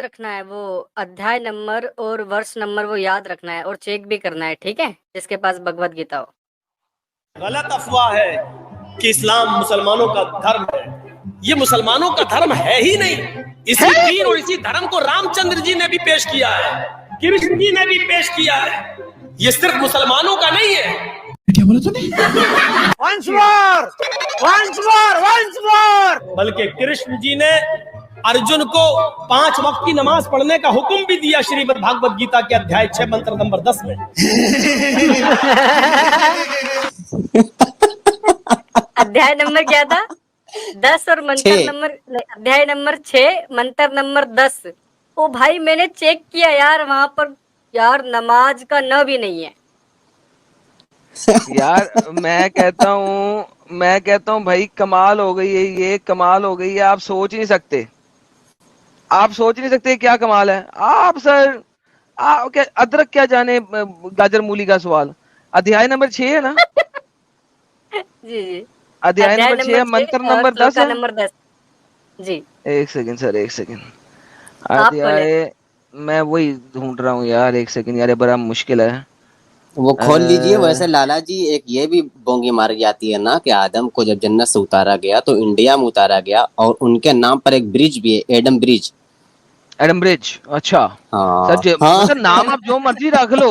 रखना है, वो अध्याय नंबर और वर्ष नंबर वो याद रखना है और चेक भी करना है, ठीक है, जिसके पास भगवत गीता हो। गलत अफवाह है कि इस्लाम मुसलमानों का धर्म है। ये मुसलमानों का धर्म है ही नहीं। इसी दीन और इसी धर्म को रामचंद्र जी ने भी पेश किया है, कृष्ण जी ने भी पेश किया है। ये सिर्फ मुसलमानों का नहीं है। क्या बोला तूने? Once more, once more, once more। बल्कि कृष्ण जी ने अर्जुन को 5 वक्त की नमाज पढ़ने का हुक्म भी दिया श्रीमद् भागवत गीता के अध्याय 6 मंत्र नंबर 10 में। अध्याय नंबर क्या था? 10 और मंत्र नंबर, अध्याय नंबर 6 मंत्र नंबर 10। ओ भाई मैंने चेक किया यार, वहां पर यार नमाज का न भी नहीं है यार। मैं कहता हूँ भाई कमाल हो गई है, ये कमाल हो गई है। आप सोच नहीं सकते, आप सोच नहीं सकते क्या कमाल है। आप सर क्या अदरक क्या जाने गाजर मूली का सवाल। अध्याय नंबर 6 है ना? जी जी, अध्याय नंबर 6 मंत्र नंबर 10 है। नंबर 10 जी। एक सेकंड सर, एक सेकंड। आप अध्याय मैं वही ढूंढ रहा हूँ यार, एक सेकंड यार, ये बड़ा मुश्किल है। वो खोल लीजिए। वैसे लाला जी एक ये भी बोंगी मारी जाती है ना कि आदम को जब जन्नत से उतारा गया तो इंडिया में उतारा गया और उनके नाम पर एक ब्रिज भी है, एडम ब्रिज। एडम ब्रिज, अच्छा। हाँ सर हाँ। सर नाम आप जो मर्जी रख लो।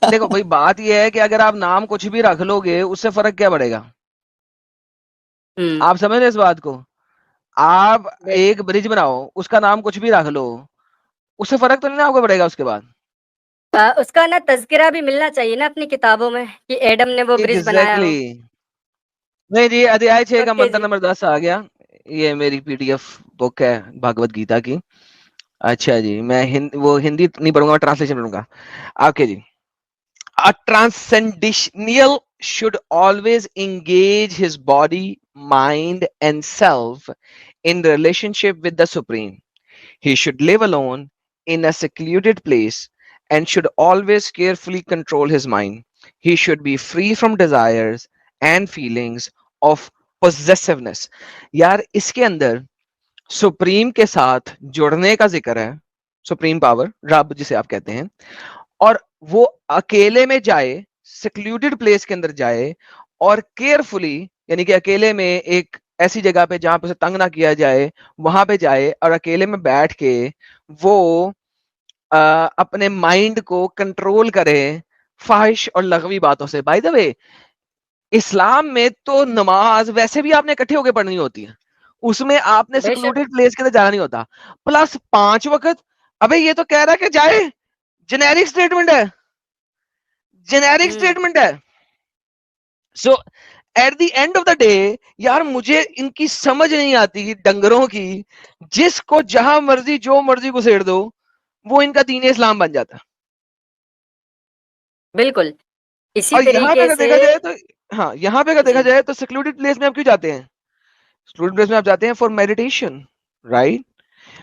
देखो भाई बात यह है कि अगर आप नाम कुछ भी रख लोगे उससे फर्क क्या पड़ेगा? आप समझ रहे इस बात को? आप एक ब्रिज बनाओ, उसका नाम कुछ भी रख लो, उससे फर्क तो नहीं ना आपको पड़ेगा उसके बाद। उसका ना तज़किरा भी मिलना चाहिए ना अपनी किताबों में कि एडम ने वो ब्रिज बनाया हो। नहीं जी, अध्याय 6 का मंत्र नंबर 10 आ गया। ये मेरी पीडीएफ बुक है भागवत गीता की। अच्छा जी, मैं वो हिंदी नहीं पढ़ूंगा, मैं ट्रांसलेशन पढ़ूंगा। Okay ji. A transcendental should always engage his body, mind, and self in relationship with the Supreme. He should live alone in a secluded place and should always carefully control his mind. He should be free from desires and feelings of possessiveness. यार इसके अंदर supreme के साथ जुड़ने का जिक्र है, supreme power रब जिसे आप कहते हैं, और वो अकेले में जाए, सिक्लूडेड प्लेस के अंदर जाए और केयरफुली, यानी कि अकेले में एक ऐसी जगह पे जहां पे उसे तंग ना किया जाए, वहां पे जाए और अकेले में बैठ के वो अपने माइंड को कंट्रोल करे ख्वाहिश और लग़वी बातों से। बाय द वे इस्लाम में तो नमाज वैसे भी आपने इकट्ठे होकर पढ़नी होती है, उसमें आपने सिक्लूडेड प्लेस के अंदर जाना नहीं होता। प्लस 5 वक्त, अबे ये तो कह रहा है कि जाए, जेनेरिक स्टेटमेंट है, जेनेरिक स्टेटमेंट है। So at the end of the day यार मुझे इनकी समझ नहीं आती डंगरों की, जिसको जहां मर्जी जो मर्जी घुसेड़ दो वो इनका दीन इस्लाम बन जाता। बिल्कुल इसी और यहाँ पे तरीके अगर से देखा जाए तो, हाँ यहाँ पे अगर देखा जाए तो सिक्लूडेड प्लेस में आप क्यों जाते हैं? सिक्लूडेड प्लेस में आप जाते हैं फॉर मेडिटेशन, राइट?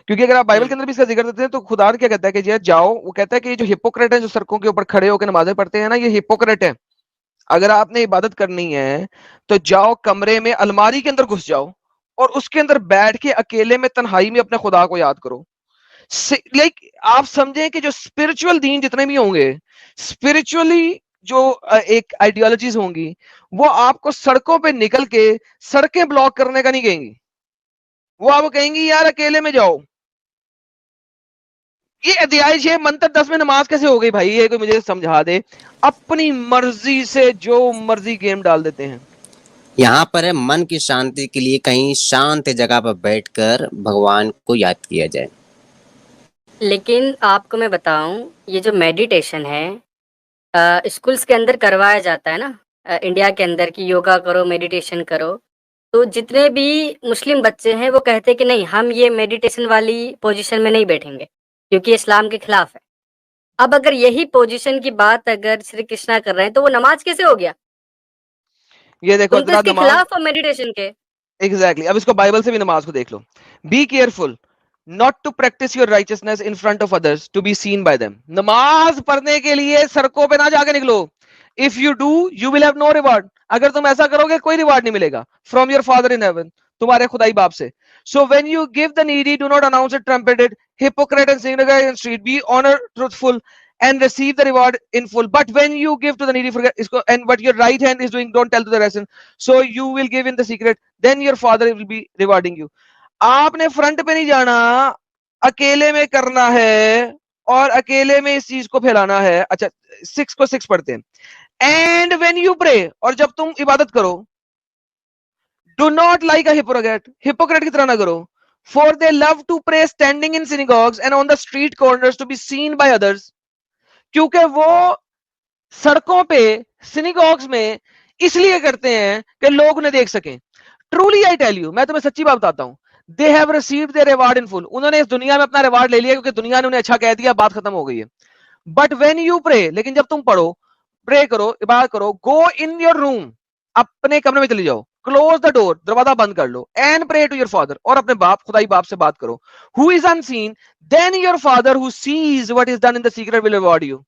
क्योंकि अगर आप बाइबल के अंदर भी इसका जिक्र देते हैं तो खुदा क्या कहता है कि जी जाओ, वो कहता है कि ये जो हिपोक्रेट है जो सड़कों के ऊपर खड़े होकर नमाजें पढ़ते हैं ना, ये हिपोक्रेट है। अगर आपने इबादत करनी है तो जाओ कमरे में अलमारी के अंदर घुस जाओ और उसके अंदर बैठ के अकेले में तन्हाई में अपने खुदा को याद करो। लाइक आप समझें कि जो स्पिरिचुअल दीन जितने भी होंगे, स्पिरिचुअली जो एक आइडियोलॉजीज होंगी, वो आपको सड़कों पे निकल के सड़कें ब्लॉक करने का नहीं कहेंगी, वो आपको कहेंगी यार अकेले में जाओ। ये अध्याय 6 मंत्र 10 में नमाज कैसे हो गई भाई? ये कोई मुझे समझा दे। अपनी मर्जी से जो मर्जी गेम डाल देते हैं। यहाँ पर है मन की शांति के लिए कहीं शांत जगह पर बैठकर भगवान को याद किया जाए। लेकिन आपको मैं बताऊं, ये जो मेडिटेशन है स्कूल्स के अंदर करवाया जाता है ना, इंडिया के अंदर की योगा करो, मेडिटेशन करो, तो जितने भी मुस्लिम बच्चे हैं वो कहते हैं कि नहीं हम ये मेडिटेशन वाली पोजीशन में नहीं बैठेंगे क्योंकि इस्लाम के खिलाफ है। अब अगर यही पोजीशन की बात अगर श्री कृष्णा कर रहे हैं तो वो नमाज कैसे हो गया? ये देखो तो इसके खिलाफ मेडिटेशन के। एग्जैक्टली। अब इसको बाइबल से भी नमाज को देख लो। Be careful not to practice your righteousness in front of others to be seen by them. नमाज पढ़ने के लिए सड़कों पे ना जाके निकलो। If you do you will have no reward. अगर तुम ऐसा करोगे कोई रिवार्ड नहीं मिलेगा from your father in heaven, तुम्हारे खुदाई बाप से। So when you give the needy do not announce it, trumpet it, hypocrite and synagogue and street, be honor truthful and receive the reward in full. But when you give to the needy, forget and what your right hand is doing, don't tell to the rest. So you will give in the secret, then your father will be rewarding you. आपने front पे नहीं जाना, अकेले में करना है और अकेले में इस चीज को फैलाना है. अच्छा 6 को 6 पढ़ते हैं. एंड व्हेन यू प्रे, और जब तुम इबादत करो, do not like a hypocrite की तरह ना करो. For they love to pray standing in synagogues and on the street corners to be seen by others. क्योंकि वो सड़कों पे सिनेगॉग्स में इसलिए करते हैं कि लोग उन्हें देख सकें. ट्रूली आई टेल यू, मैं तुम्हें सच्ची बात बताता हूं, they have received their reward in full. उन्होंने इस दुनिया में अपना रिवार्ड ले लिया क्योंकि दुनिया ने उन्हें अच्छा कह दिया, बात खत्म हो गई है. बट व्हेन यू प्रे, लेकिन जब तुम पढ़ो, प्रे करो, इबादत करो, गो इन योर रूम, अपने कमरे में चले जाओ, क्लोज द डोर, दरवाजा बंद कर लो, and pray to your father, और अपने बाप, खुदाई बाप से बात करो, who is unseen, then your father who sees what is done in the secret will reward you.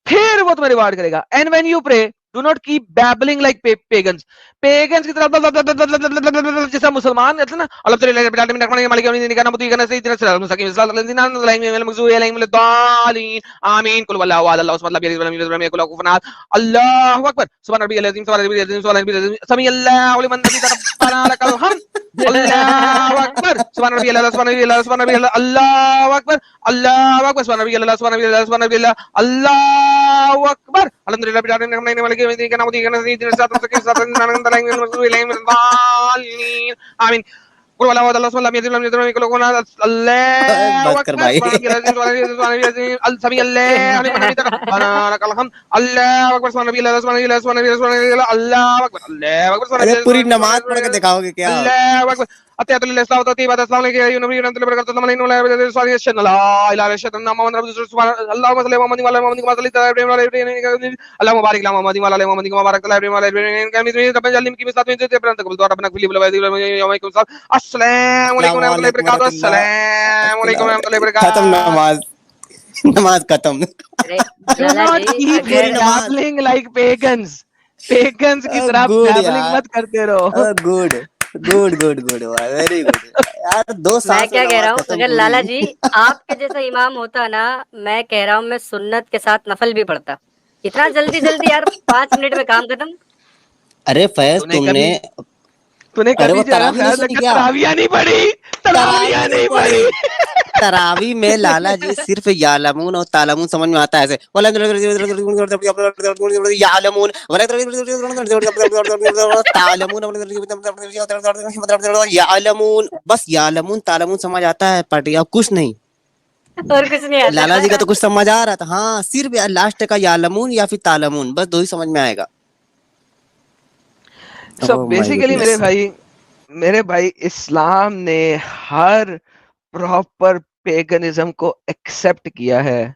फिर वो तुम्हें रिवार्ड करेगा. And when you pray, do not keep babbling like pagans. Pagans की तरह जैसा मुसलमान रहते ना, आमीन, कुल वल्लाहु अहद, अल्लाहु समद, अल्लाहु अकबर, सुभान रब्बियल अज़ीम, सुभान रब्बियल अज़ीम, सुभान रब्बियल अज़ीम, समी अल्लाहु लिमन हमीदा, रब्बना लकल हम्द, अल्लाहु अकबर, सुभान रब्बियल अला, सुभान रब्बियल अला, सुभान रब्बियल अला, अल्लाहु अकबर, अल्लाहु अकबर, सुभान रब्बियल अला, सुभान रब्बियल अला, सुभान रब्बियल अला, अल्लाहु अकबर, अल्हम्दुलिल्लाह रब्बिल आलमीन, रहमानिर रहीम, मालिकि यौमिद्दीन, इय्याका नअबुदु व इय्याका नस्तईन, इहदिनस सिरातल मुस्तकीम, सिरातल लज़ीना अनअमता अलैहिम, गैरिल मग़दूबि अलैहिम वलद्दाल्लीन, आमीन. कुल वल्लाहु अहद, अल्लाहु समद, लम यलिद वलम यूलद वलम यकुल लहु कुफुवन अहद, अल्लाहु बस कर अकबर, भाई. सुभान रब्बियल अज़ीम, सुभान रब्बियल अज़ीम, सुभान रब्बियल अज़ीम, समी अल्लाहु लिमन हमीदा, रब्बना लकल हम्द, अल्लाहु अकबर, सुभान रब्बियल अला, सुभान रब्बियल अला, सुभान रब्बियल अला, अल्लाहु अकबर, अल्लाहु अकबर, सुभान अरे रब्बियल पूरी अला, नमाज पढ़ के दिखाओगे क्या आप? अल्लाहु अकबर. अत्तहियातुल्लिल्लाहि अस्सलातु वत्तय्यिबातु, अस्सलामु अलैका अय्युहन नबिय्यु व रहमतुल्लाहि व बरकातुहू, अस्सलामु अलैकुम व रहमतुल्लाहि व बरकातुहू, ला इलाहा इल्लल्लाह, मुहम्मदुर रसूलुल्लाह, अल्लाहुम्मा सल्लि अला मुहम्मदिन व अला मुहम्मदिन कमा सल्लैता अला इब्राहीम व अला इब्राहीम, अल्लाहुम्मा बारिक अला मुहम्मदिन व अला मुहम्मदिन कमा बारकता अला इब्राहीम व अला इब्राहीम इन्नका हमीदुम मजीद. रब्बना जअलनी मुकीमिस सलाति व मिन ज़ुर्रिय्यति, रब्बना इग़फिर ली व लिवलिदैया यौम यक़ूमुस हिसाब. अस्सलामु अलैकुम व रहमतुल्लाहि व अस्सलामुअलैकुम बरकातुहू, वरहमतुल्लाह. अस्सलामु अलैकुम व रहमतुल्लाहि व खत्म बरकातुहू. नमाज. नमाज खत्म. अरे Do Lala not ji, keep पूरी अगर नमाज. babbling like pagans. Pagans की तरह गुड babbling यार. मत करते रहो. Good good good good, very good यार. 2 मैं सांस में क्या कह रहा नमाज हूँ, खत्म अगर पूरी. लाला जी आपके जैसा इमाम होता ना, मैं कह रहा हूँ मैं सुन्नत के साथ नफल भी पढ़ता. इतना जल्दी जल्दी यार, 5 मिनट में काम खत्म. अरे फैज तूने कभी तूने अरे वो कभी जाना तरावी नहीं फैज सुनी लगा, क्या? तरावियां नहीं पढ़ी, तरावी तरावियां नहीं नहीं पढ़ी. पढ़ी. तरावी में लाला जी सिर्फ यालमून और तालमून समझ में आता है ऐसे. यालमून तालमून, यालमून, बस यालमून तालमून समझ आता है पार्टी, अब कुछ नहीं. और कुछ नहीं लाला जी का आता. तो कुछ समझ आ रहा था. हाँ, सिर्फ लास्ट का यालमून या फिर तालमून, बस 2 ही समझ में आएगा. So oh my basically goodness. मेरे भाई इस्लाम ने हर प्रॉपर पेगनिज्म को एक्सेप्ट किया है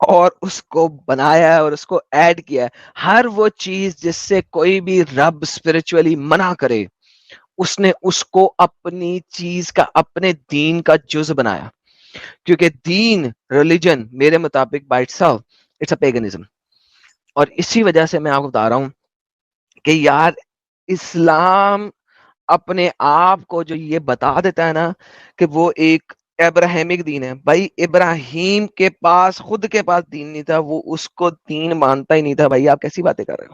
और उसको बनाया है और उसको ऐड किया है. हर वो चीज जिससे कोई भी रब स्पिरिचुअली मना करे, उसने उसको अपनी चीज का, अपने दीन का जुज बनाया. क्योंकि दीन, रिलीजन मेरे मुताबिक by itself it's a paganism. और इसी वजह से मैं आपको बता रहा हूं कि यार इस्लाम अपने आप को जो ये बता देता है ना कि वो एक इब्राहिमिक दीन है. भाई इब्राहिम के पास, खुद के पास दीन नहीं था, वो उसको दीन मानता ही नहीं था. भाई आप कैसी बातें कर रहे हो?